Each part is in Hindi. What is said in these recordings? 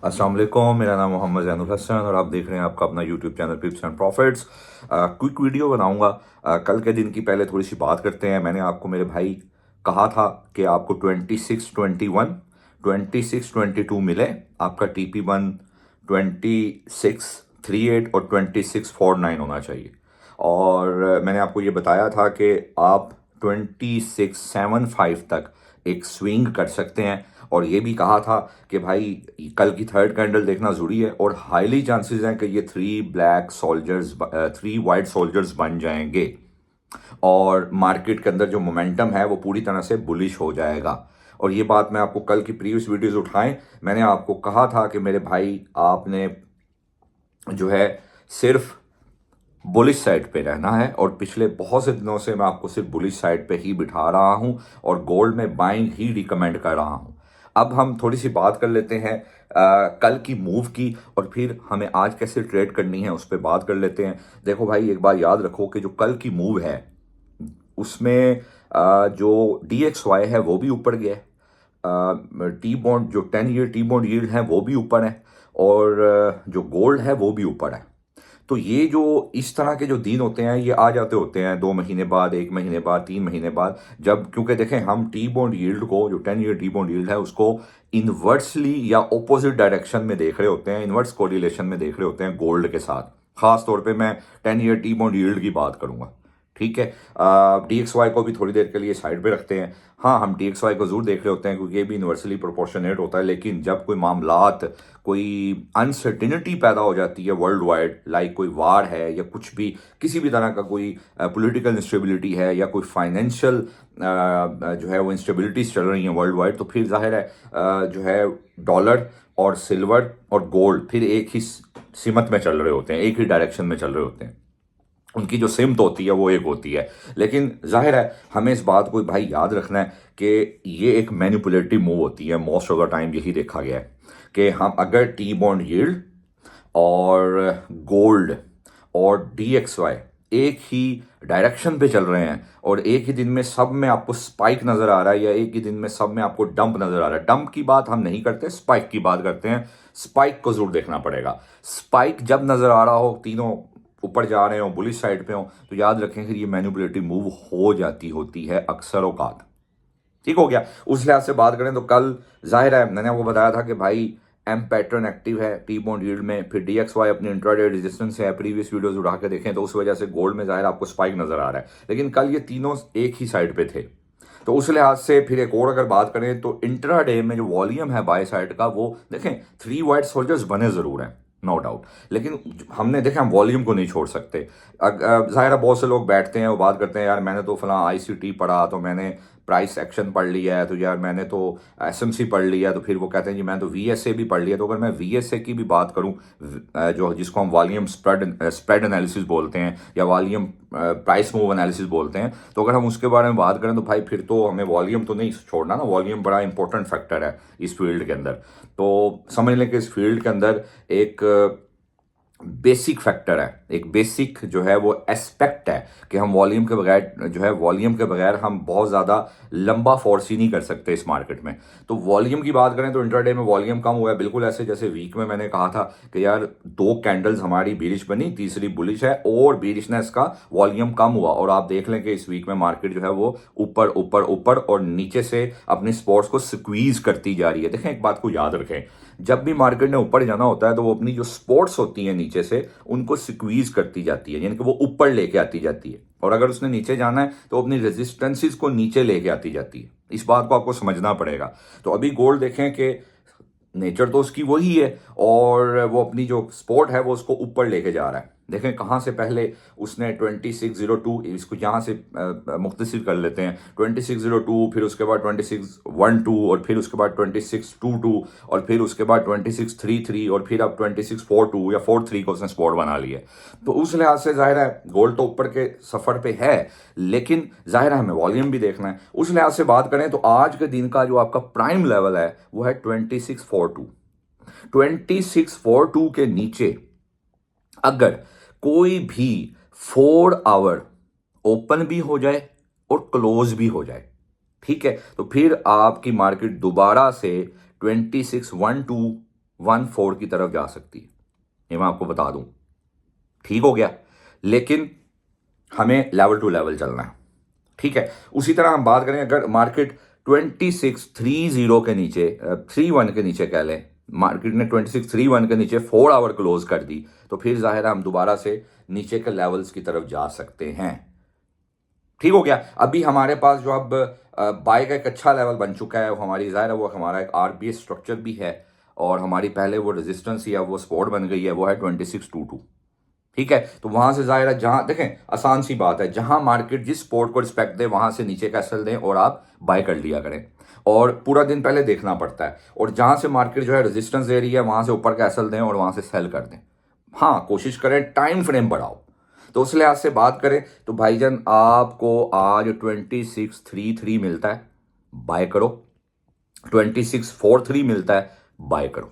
अस्सलाम वालेकुम, मेरा नाम मोहम्मद ज़ैनुल हसन और आप देख रहे हैं आपका अपना YouTube channel पिप्स and profits. Quick video बनाऊंगा। कल के दिन की पहले थोड़ी सी बात करते हैं। मैंने आपको मेरे भाई कहा था कि आपको 2621 2622 मिले। आपका TP1 2638 और 2649 होना चाहिए। और मैंने आपको ये बताया था कि आप 2675 तक एक स्विंग कर सकते हैं। और ये भी कहा था कि भाई कल की थर्ड कैंडल देखना ज़रूरी है और हाईली चांसेस हैं कि ये थ्री वाइट सोल्जर्स बन जाएंगे और मार्केट के अंदर जो मोमेंटम है वो पूरी तरह से बुलिश हो जाएगा। और ये बात मैं आपको कल की प्रीवियस वीडियोस उठाएं, मैंने आपको कहा था कि मेरे भाई आपने जो है सिर्फ बुलिश साइड पे रहना है। और पिछले बहुत से दिनों से मैं आपको सिर्फ बुलिश साइड पे ही बिठा रहा हूं और गोल्ड में बाइंग ही रिकमेंड कर रहा हूं। अब हम थोड़ी सी बात कर लेते हैं कल की मूव की और फिर हमें आज कैसे ट्रेड करनी है उस पर बात कर लेते हैं। देखो भाई, एक बार याद रखो कि जो कल की मूव है उसमें जो DXY है वो भी ऊपर गया है। टी बॉन्ड जो 10 ईयर टी बॉन्ड यील्ड है वो भी ऊपर है और जो गोल्ड है वो भी ऊपर है। तो ये जो इस तरह के जो दिन होते हैं ये आ जाते होते हैं 2 महीने बाद, 1 महीने बाद, 3 महीने बाद। जब क्योंकि देखें हम टी बॉन्ड यील्ड को, जो 10 ईयर टी बॉन्ड यील्ड है उसको इन्वर्सली या ऑपोजिट डायरेक्शन में देख रहे होते हैं, इन्वर्स कोरिलेशन में देख रहे होते हैं गोल्ड के साथ। खास तौर पे मैं 10 ईयर टी बॉन्ड यील्ड की बात करूंगा। ठीक है। DXY को भी थोड़ी देर के लिए साइड पे रखते हैं। हाँ, हम DXY को जरूर देख रहे होते हैं क्योंकि ये भी इन्वर्सली प्रोपोर्शनेट होता है। लेकिन जब कोई मामलात, कोई अनसर्टिनिटी पैदा हो जाती है वर्ल्ड वाइड, लाइक कोई वार है या कुछ भी, किसी भी तरह का कोई पॉलिटिकल इंस्टेबिलिटी है या कोई फाइनेंशियल जो है वो इंस्टेबिलिटीज चल रही हैं वर्ल्ड वाइड, तो फिर जाहिर है जो है डॉलर और सिल्वर और गोल्ड फिर एक ही सिमत में चल रहे होते हैं, एक ही डायरेक्शन में चल रहे होते हैं। उनकी जो सिमत होती है वो एक होती है। लेकिन जाहिर है हमें इस बात को भाई याद रखना है कि ये एक मैनिपुलेटिव मूव होती है। मोस्ट ऑफ द टाइम यही देखा गया है कि हम अगर टी बॉन्ड यील्ड और गोल्ड और DXY एक ही डायरेक्शन पे चल रहे हैं और एक ही दिन में सब में आपको स्पाइक नजर आ रहा है या एक ही दिन में सब में आपको डंप नजर आ रहा है। डंप की बात हम नहीं करते, स्पाइक की बात करते हैं। स्पाइक को जरूर देखना पड़ेगा। स्पाइक जब नजर आ रहा हो, तीनों ऊपर जा रहे हो, बुलिश साइड पे हो, तो याद रखें कि ये मैनिपुलेटिव मूव हो जाती होती है अक्सर औकात। ठीक हो गया। उस लिहाज से बात करें तो कल जाहिर है मैंने आपको बताया था कि भाई एम पैटर्न एक्टिव है टी बॉन्ड यील्ड में, फिर DXY अपनी इंट्राडे रेजिस्टेंस है। प्रीवियस वीडियोस उठा के देखें तो उस वजह से गोल्ड में जाहिर आपको स्पाइक नजर आ रहा है। लेकिन कल ये तीनों एक ही साइड पे थे। तो उस लिहाज से फिर एक और अगर बात करें तो इंट्राडे में जो वॉल्यूम है बाय साइड का, वो देखें 3 वाइट सोल्जर्स बने जरूर हैं, नो डाउट। लेकिन हमने देखा हम वॉल्यूम को नहीं छोड़ सकते। जाहिर है बहुत से लोग बैठते हैं, वो बात करते हैं यार मैंने तो फला ICT पढ़ा, तो मैंने प्राइस एक्शन पढ़ लिया है, तो यार मैंने तो SMC पढ़ लिया है, तो फिर वो कहते हैं जी मैं तो VSA भी पढ़ लिया। तो अगर मैं VSA की भी बात करूं, जो जिसको हम वॉल्यूम स्प्रेड एनालिसिस बोलते हैं या वॉल्यूम प्राइस मूव एनालिसिस बोलते हैं, तो अगर हम उसके बारे में बात करें तो भाई फिर तो हमें वॉल्यूम तो नहीं छोड़ना ना। वॉल्यूम बड़ा इंपॉर्टेंट फैक्टर है इस फील्ड के अंदर। तो समझ लें कि इस फील्ड के अंदर एक बेसिक फैक्टर है, एक बेसिक जो है वो एस्पेक्ट है कि हम वॉल्यूम के बगैर जो है, वॉल्यूम के बगैर हम बहुत ज़्यादा लंबा फोर्स ही नहीं कर सकते इस मार्केट में। तो वॉल्यूम की बात करें तो इंट्राडे में वॉल्यूम कम हुआ है, बिल्कुल ऐसे जैसे वीक में मैंने कहा था कि यार 2 कैंडल्स हमारी बीरिश बनी, तीसरी बुलिश है और बीरिशनेस का वॉल्यूम कम हुआ। और आप देख लें कि इस वीक में मार्केट जो है वो ऊपर ऊपर ऊपर और नीचे से अपनी स्पॉट्स को स्क्वीज करती जा रही है। देखें एक बात को याद रखें, जब भी मार्केट ने ऊपर जाना होता है तो वो अपनी जो स्पोर्ट्स होती हैं नीचे से उनको स्क्वीज करती जाती है, यानी कि वो ऊपर लेके आती जाती है। और अगर उसने नीचे जाना है तो अपनी रेजिस्टेंसेस को नीचे लेके आती जाती है। इस बात को आपको समझना पड़ेगा। तो अभी गोल्ड देखें कि नेचर तो उसकी वही है और वो अपनी जो स्पोर्ट है वो उसको ऊपर लेके जा रहा है। देखें कहाँ से पहले उसने 2602, इसको यहाँ से मुख्तसर कर लेते हैं, 2602, फिर उसके बाद 2612 और फिर उसके बाद 2622 और फिर उसके बाद 2633 और फिर अब 2642 या 43 को उसने स्पॉट बना लिया। तो उस लिहाज से जाहिर है गोल्ड तो ऊपर के सफ़र पे है, लेकिन जाहिर है हमें वॉल्यूम भी देखना है। उस लिहाज से बात करें तो आज के दिन का जो आपका प्राइम लेवल है वो है 2642। 2642 के नीचे अगर कोई भी 4 आवर ओपन भी हो जाए और क्लोज भी हो जाए, ठीक है, तो फिर आपकी मार्केट दोबारा से 2612 1.4 की तरफ जा सकती है, ये मैं आपको बता दूं। ठीक हो गया, लेकिन हमें लेवल टू लेवल चलना है। ठीक है, उसी तरह हम बात करें अगर मार्केट 2630 के नीचे 31 के नीचे कह लें, मार्केट ने 2631 के नीचे 4 आवर क्लोज कर दी, तो फिर जाहिर है हम दोबारा से नीचे के लेवल्स की तरफ जा सकते हैं। ठीक हो गया, अभी हमारे पास जो अब बाय का एक अच्छा लेवल बन चुका है, वो हमारी जाहिर है वो हमारा एक आरबीएस स्ट्रक्चर भी है, और हमारी पहले वो रेजिस्टेंस या वो सपोर्ट बन गई है, वो है 2622। ठीक है, तो वहां से जाहिर है जहां देखें, आसान सी बात है, जहां मार्केट जिस सपोर्ट को रिस्पेक्ट दे वहां से नीचे का सेल दें और आप बाय कर लिया करें, और पूरा दिन पहले देखना पड़ता है, और जहां से मार्केट जो है रेजिस्टेंस दे रही है वहां से ऊपर का एसएल दें और वहां से सेल कर दें। हाँ, कोशिश करें टाइम फ्रेम बढ़ाओ। तो उस लिहाज से बात करें तो भाईजान आपको आज 2633 मिलता है, बाय करो। 2643 मिलता है, बाय करो।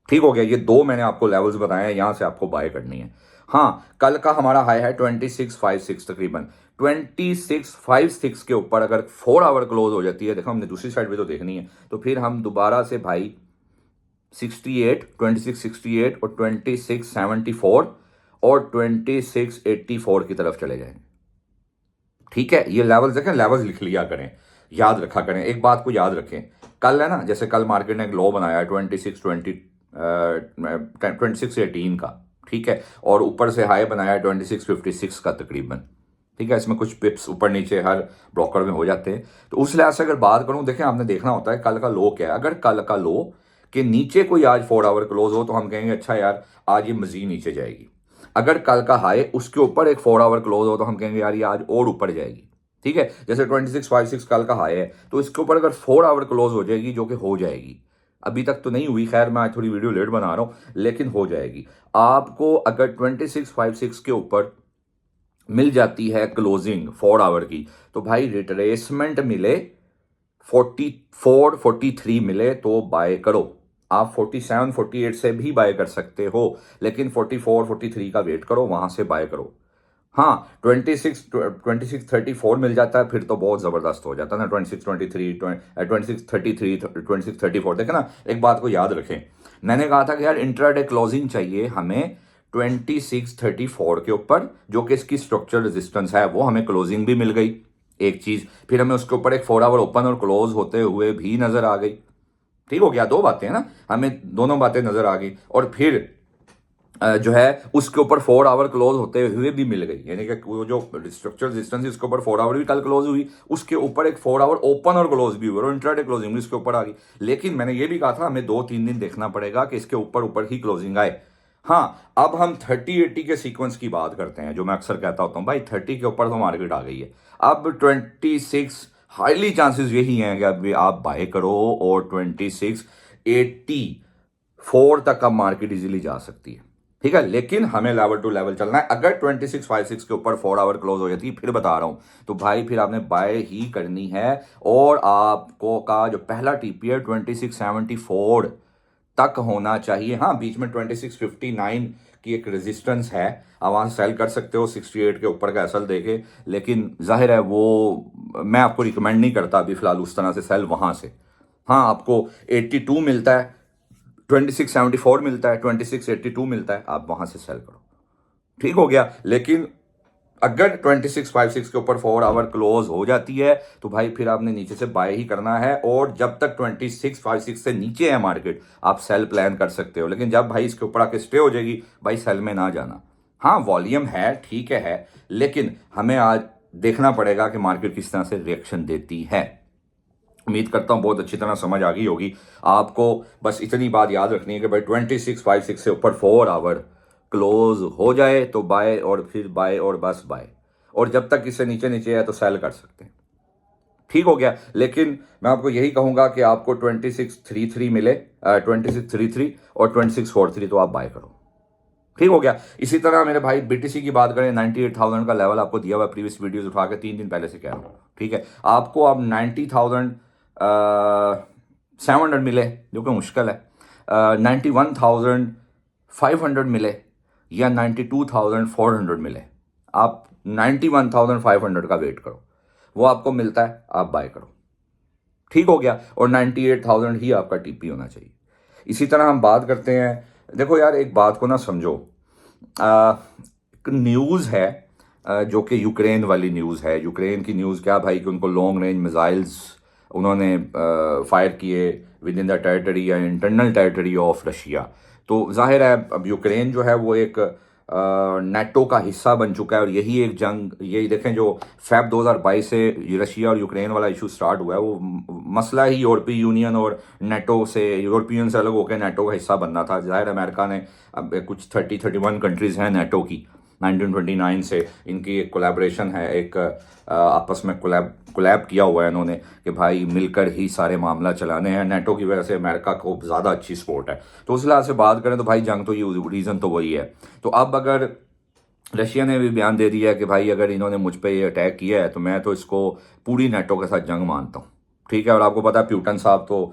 ठीक हो गया, ये दो मैंने आपको लेवल्स बताए हैं, यहां से आपको बाय करनी है। हाँ, कल का हमारा हाई है 2656 तकरीबन। 2656 के ऊपर अगर 4 आवर क्लोज हो जाती है, देखो हमने दूसरी साइड भी तो देखनी है, तो फिर हम दोबारा से भाई 68, 2668 और 2674 और 2684 की तरफ चले जाएंगे। ठीक है, ये लेवल्स देखें, लेवल्स लिख लिया करें, याद रखा करें। एक बात को याद रखें, कल है ना, जैसे कल मार्केट ने एक लो बनाया 2618 का, ठीक है, और ऊपर से हाई बनाया 2656 का तकरीबन। ठीक है, इसमें कुछ पिप्स ऊपर नीचे हर ब्रोकर में हो जाते हैं। तो उस लिहाज से अगर बात करूं, देखें आपने देखना होता है कल का लो क्या है। अगर कल का लो के नीचे कोई आज 4 आवर क्लोज हो तो हम कहेंगे अच्छा यार आज ये मजीद नीचे जाएगी। अगर कल का हाई उसके ऊपर एक 4 आवर क्लोज हो तो हम कहेंगे यार ये आज और ऊपर जाएगी। ठीक है, जैसे 2656 कल का हाई है, तो इसके ऊपर अगर 4 आवर क्लोज हो जाएगी, जो कि हो जाएगी, अभी तक तो नहीं हुई, खैर मैं आज थोड़ी वीडियो लेट बना रहा हूं, लेकिन हो जाएगी। आपको अगर 2656 के ऊपर मिल जाती है क्लोजिंग 4 आवर की, तो भाई रिट्रेसमेंट मिले 44 43 मिले तो बाय करो। आप 47 48 से भी बाय कर सकते हो, लेकिन 44 43 का वेट करो, वहां से बाय करो। हाँ, 26 34 मिल जाता है फिर तो बहुत जबरदस्त हो जाता है ना। 26 23 26 33 26 34, देखे ना, एक बात को याद रखें, मैंने कहा था कि यार इंट्राडे क्लोजिंग चाहिए हमें 26 34 के ऊपर, जो कि इसकी स्ट्रक्चर रेजिस्टेंस है, वो हमें क्लोजिंग भी मिल गई एक चीज, फिर हमें उसके ऊपर एक 4 आवर ओपन और क्लोज होते हुए भी नजर आ गई। ठीक हो गया, दो बातें हैं ना, हमें दोनों बातें नजर आ गई, और फिर जो है उसके ऊपर 4 आवर क्लोज होते हुए भी मिल गई, यानी कि वो जो स्ट्रक्चर रेजिस्टेंस इसके ऊपर 4 आवर भी कल क्लोज हुई, उसके ऊपर एक 4 आवर ओपन और क्लोज भी हुई, और इंट्राडे क्लोजिंग भी इसके ऊपर आ गई। लेकिन मैंने ये भी कहा था हमें 2-3 दिन देखना पड़ेगा कि इसके ऊपर ऊपर ही क्लोजिंग आए। हाँ, अब हम 30-80 के सीक्वेंस की बात करते हैं, जो मैं अक्सर कहता होता हूँ भाई 30 के ऊपर तो मार्केट आ गई है। अब 26 हाईली चांसेस यही हैं कि अभी आप बाय करो, और 2684 तक अब मार्केट इजीली जा सकती है। ठीक है, लेकिन हमें लेवल टू लेवल चलना है। अगर 2656 के ऊपर 4 आवर क्लोज हो जाती है, फिर बता रहा हूं, तो भाई फिर आपने बाय ही करनी है, और आपको का जो पहला टीपी है 2674 तक होना चाहिए। हाँ, बीच में 2659 की एक रेजिस्टेंस है, आप वहां से सेल कर सकते हो 68 के ऊपर का एसएल देके, लेकिन जाहिर है वो मैं आपको रिकमेंड नहीं करता अभी फिलहाल उस तरह से सेल वहां से। हाँ, आपको 82 मिलता है, 2674 मिलता है, 2682 मिलता है, आप वहां से सेल करो। ठीक हो गया, लेकिन अगर 2656 के ऊपर 4 आवर क्लोज हो जाती है, तो भाई फिर आपने नीचे से बाय ही करना है, और जब तक 2656 से नीचे है मार्केट आप सेल प्लान कर सकते हो, लेकिन जब भाई इसके ऊपर आके स्टे हो जाएगी, भाई सेल में ना जाना। हाँ, वॉल्यूम है, ठीक है, लेकिन हमें आज देखना पड़ेगा कि मार्केट किस तरह से रिएक्शन देती है। उम्मीद करता हूं बहुत अच्छी तरह समझ आ गई होगी आपको। बस इतनी बात याद रखनी है कि भाई 2656 से ऊपर 4 आवर क्लोज हो जाए तो बाय, और फिर बाय और बस बाय, और जब तक इससे नीचे नीचे है तो सेल कर सकते हैं। ठीक हो गया, लेकिन मैं आपको यही कहूंगा कि आपको 2633 मिले, 2633 और 2643, तो आप बाय करो। ठीक हो गया, इसी तरह मेरे भाई बीटीसी की बात करें, 98,000 का लेवल आपको दिया हुआ प्रीवियस वीडियोस उठा के 3 दिन पहले से कह रहा हूँ। ठीक है, आपको अब 90,700 मिले, जो कि मुश्किल है, 91,500 मिले, या 92,400 मिले, आप 91,500 का वेट करो, वो आपको मिलता है, आप बाय करो। ठीक हो गया, और 98,000 ही आपका टीपी होना चाहिए। इसी तरह हम बात करते हैं, देखो यार एक बात को ना समझो, एक न्यूज़ है जो कि यूक्रेन वाली न्यूज़ है। यूक्रेन की न्यूज़ क्या भाई कि उनको लॉन्ग रेंज मिसाइल्स उन्होंने फायर किए विद इन द टेरिटरी या इंटरनल टेरिटरी ऑफ रशिया। तो जाहिर है अब यूक्रेन जो है वो एक नेटो का हिस्सा बन चुका है, और यही एक जंग, यही देखें जो फेब 2022 से रशिया और यूक्रेन वाला इशू स्टार्ट हुआ है, वो मसला ही यूरोपीय यूनियन और नेटो से, यूरोपियन से अलग होकर नेटो का हिस्सा बनना था। जाहिर अमेरिका ने, अब कुछ 31 कंट्रीज़ हैं नेटो की 1929 से, इनकी एक कोलैबोरेशन है, एक आपस में कोलैब किया हुआ है इन्होंने कि भाई मिलकर ही सारे मामला चलाने हैं। नेटो की वजह से अमेरिका को ज़्यादा अच्छी सपोर्ट है। तो उस लिहाज से बात करें तो भाई जंग तो ये रीज़न तो वही है। तो अब अगर रशिया ने भी बयान दे दिया है कि भाई अगर इन्होंने मुझ पर ये अटैक किया है तो मैं तो इसको पूरी नेटो के साथ जंग मानता हूँ, ठीक है। और आपको पता है प्यूटन साहब तो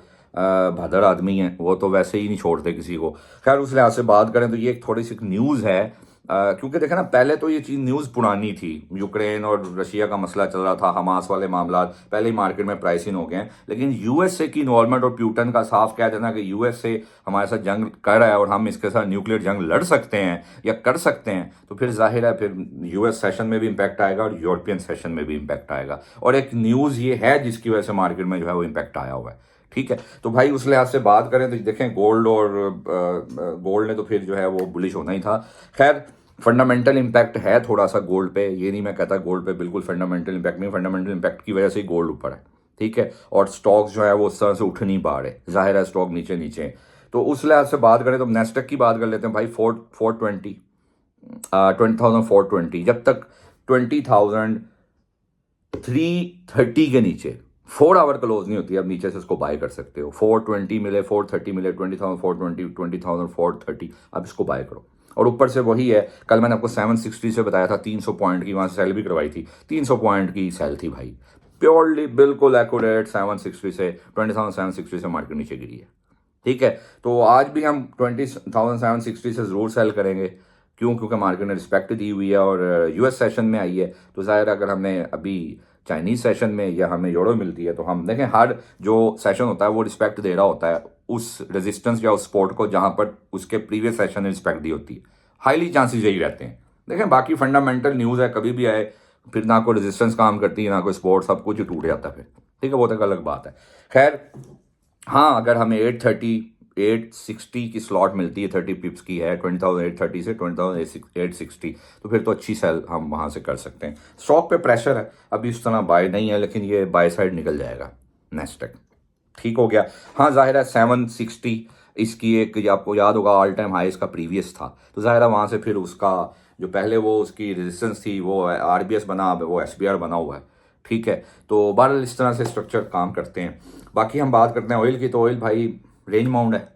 भदर आदमी हैं, वो तो वैसे ही नहीं छोड़ते किसी को। खैर उस लिहाज से बात करें तो ये एक थोड़ी सी न्यूज़ है, क्योंकि देखें ना पहले तो ये चीज़ न्यूज़ पुरानी थी, यूक्रेन और रशिया का मसला चल रहा था, हमास वाले मामला पहले ही मार्केट में प्राइसिंग हो गए हैं। लेकिन यूएसए की इन्वॉल्वमेंट और प्यूटन का साफ कह देना कि यूएसए हमारे साथ जंग कर रहा है और हम इसके साथ न्यूक्लियर जंग लड़ सकते हैं या कर सकते हैं, तो फिर जाहिर है फिर यूएस सेशन में भी इम्पैक्ट आएगा और यूरोपियन सेशन में भी इम्पैक्ट आएगा। और एक न्यूज़ ये है जिसकी वजह से मार्केट में जो है वो इम्पैक्ट आया हुआ है, ठीक है। तो भाई उस लिहाज से बात करें तो देखें गोल्ड और गोल्ड ने तो फिर जो है वो बुलिश होना ही था। खैर फंडामेंटल इम्पैक्ट है थोड़ा सा गोल्ड पे, ये नहीं मैं कहता गोल्ड पे बिल्कुल फंडामेंटल इम्पैक्ट नहीं, फंडामेंटल इम्पैक्ट की वजह से ही गोल्ड ऊपर है, ठीक है। और स्टॉक्स जो है वो उस तरह से उठ नहीं पा रहे, जाहिर है स्टॉक नीचे नीचे हैं। तो उस लिहाज से बात करें तो नेस्टेक की बात कर लेते हैं भाई। 20,420 जब तक 20,330 के नीचे 4 आवर क्लोज नहीं होती, अब नीचे से इसको बाय कर सकते हो। 420 मिले, 430 मिले, 20,420, 20,430, अब इसको बाय करो। और ऊपर से वही है, कल मैंने आपको 760 से बताया था 300 पॉइंट की वहाँ से सेल भी करवाई थी, 300 पॉइंट की सेल थी भाई, प्योरली बिल्कुल एक्यूरेट 760 से 20,760 से मार्केट नीचे गिरी है, ठीक है। तो आज भी हम 20,760 से ज़रूर सेल करेंगे, क्यों? क्योंकि मार्केट ने रिस्पेक्ट दी हुई है और यूएस सेशन में आई है। तो ज़ाहिर अगर हमने अभी चाइनीज़ सेशन में या हमें यूरो मिलती है तो हम देखें हर जो सेशन होता है वो रिस्पेक्ट दे रहा होता है उस रेजिस्टेंस या उस सपोर्ट को जहां पर उसके प्रीवियस सेशन ने रिस्पेक्ट दी होती है। हाईली चांसेस यही रहते हैं। देखें बाकी फंडामेंटल न्यूज़ है, कभी भी आए फिर ना कोई रेजिस्टेंस काम करती है ना कोई सपोर्ट, सब कुछ ही टूट जाता है फिर, ठीक है, वो तो एक अलग बात है। खैर हाँ, अगर हमें 860 की स्लॉट मिलती है, 30 पिप्स की है, 20,830 से 20,860, तो फिर तो अच्छी सेल हम वहाँ से कर सकते हैं। स्टॉक पे प्रेशर है, अभी इस तरह बाय नहीं है, लेकिन ये बाय साइड निकल जाएगा नेस्टेक, ठीक हो गया। हाँ जाहिर है 760 इसकी एक, आपको याद होगा ऑल टाइम हाई इसका प्रीवियस था, तो जाहिर है वहाँ से फिर उसका जो पहले वो उसकी रेजिस्टेंस थी वो आरबीएस बना, अब वो एसबीआर बना हुआ है, ठीक है। तो बहरहाल इस तरह से स्ट्रक्चर काम करते हैं। बाकी हम बात करते हैं ऑयल की, तो ऑयल भाई रेंज माउंड है,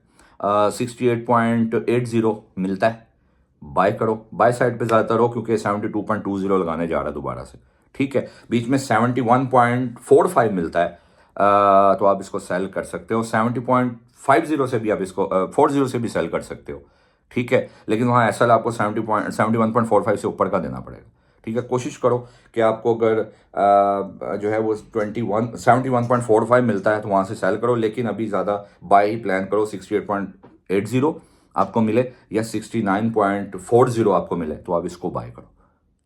68.80 मिलता है, बाय करो, बाय साइड पे ज़्यादातर हो क्योंकि 72.20 लगाने जा रहा है दोबारा से, ठीक है। बीच में 71.45 मिलता है, तो आप इसको सेल कर सकते हो। 70.50 से भी आप इसको 40 से भी सेल कर सकते हो, ठीक है। लेकिन वहाँ एसएल आपको 71.45 से ऊपर का देना पड़ेगा, ठीक है। कोशिश करो कि आपको अगर जो है वो 71.45 मिलता है तो वहाँ से सेल करो, लेकिन अभी ज़्यादा बाय ही प्लान करो। 68.80 आपको मिले या 69.40 आपको मिले तो आप इसको बाय करो,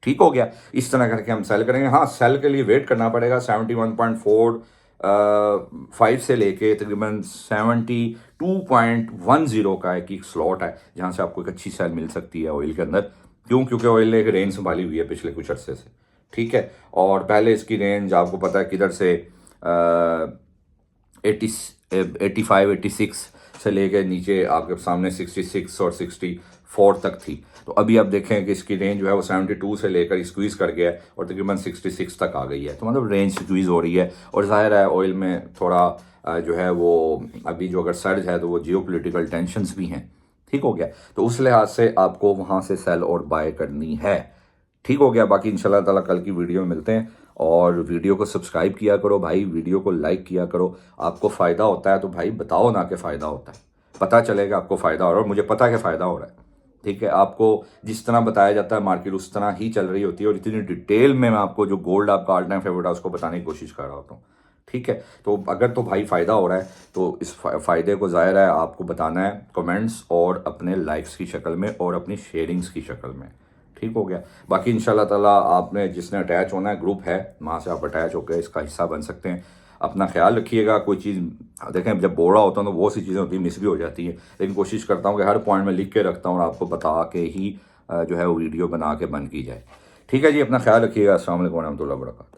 ठीक हो गया। इस तरह करके हम सेल करेंगे। हाँ सेल के लिए वेट करना पड़ेगा, 71.45 से लेके तकरीबन 72.10 का एक स्लॉट है जहाँ से आपको एक अच्छी सेल मिल सकती है ऑयल के अंदर। क्यों? क्योंकि ऑयल ने एक रेंज संभाली हुई है पिछले कुछ अरसे से, ठीक है। और पहले इसकी रेंज आपको पता है किधर से 85-86 से लेकर नीचे आपके सामने 66 और 64 तक थी। तो अभी आप देखें कि इसकी रेंज जो है वो 72 से लेकर स्क्वीज़ कर गया है और तकरीबन 66 तक आ गई है। तो मतलब रेंज स्क्वीज़ हो रही है। और जाहिर है ऑयल में थोड़ा जो है वो अभी जो अगर सर्ज है तो वो जियोपॉलिटिकल टेंशन्स भी हैं, ठीक हो गया। तो उस लिहाज से आपको वहाँ से सेल और बाय करनी है, ठीक हो गया। बाकी इंशाल्लाह ताला कल की वीडियो में मिलते हैं। और वीडियो को सब्सक्राइब किया करो भाई, वीडियो को लाइक किया करो। आपको फ़ायदा होता है तो भाई बताओ ना कि फ़ायदा होता है, पता चलेगा आपको फ़ायदा हो रहा है। और मुझे पता है कि फ़ायदा हो रहा है, ठीक है। आपको जिस तरह बताया जाता है मार्केट उस तरह ही चल रही होती है। और इतनी डिटेल में मैं आपको जो गोल्ड आपका ऑल टाइम फेवरेट है उसको बताने की कोशिश कर रहा होता हूँ, ठीक है। तो अगर तो भाई फ़ायदा हो रहा है तो इस फ़ायदे को ज़ाहिर है आपको बताना है कमेंट्स और अपने लाइक्स की शक्ल में और अपनी शेयरिंग्स की शक्ल में। ठीक हो गया। बाकी इंशाल्लाह ताला आपने जिसने अटैच होना है, ग्रुप है, वहाँ से आप अटैच होकर इसका हिस्सा बन सकते हैं। अपना ख्याल रखिएगा। कोई चीज़ देखें, जब बोल रहा होता हूँ तो बहुत सी चीज़ें होती हैं, मिस भी हो जाती हैं, लेकिन कोशिश करता हूँ कि हर पॉइंट में लिख के रखता हूँ और आपको बता के ही जो है वो वीडियो बना के बंद की जाए। ठीक है जी, अपना ख्याल रखिएगा। अस्सलाम वालेकुम रहमतुल्लाहि व बरकातहू।